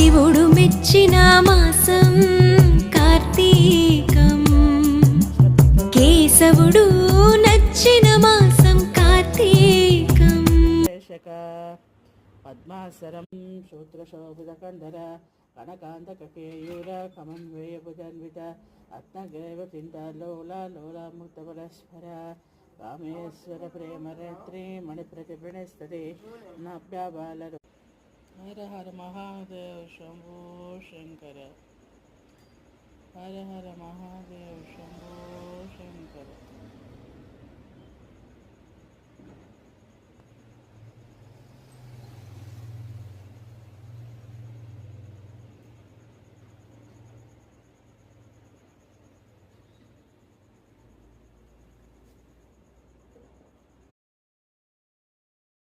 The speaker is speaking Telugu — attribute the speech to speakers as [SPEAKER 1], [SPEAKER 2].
[SPEAKER 1] శివుడు మెచ్చిన మాసం కార్తీకం, కేశవుడు నచ్చిన మాసం కార్తీకం.
[SPEAKER 2] పద్మాసరం శూద్రశోభితకంధర కనకాంతకేయూర కమన్వయభుజన్విత అత్నగైవ చింతాలోలాలోలాముక్తబలస్ఫర కామేశ్వర ప్రేమరేత్రి మణిప్రతిభణిస్తది నాభ్యాబాలరు. హర హర మహాదేవ శంభో శంకర, హర హర మహాదేవ శంభో శంకర.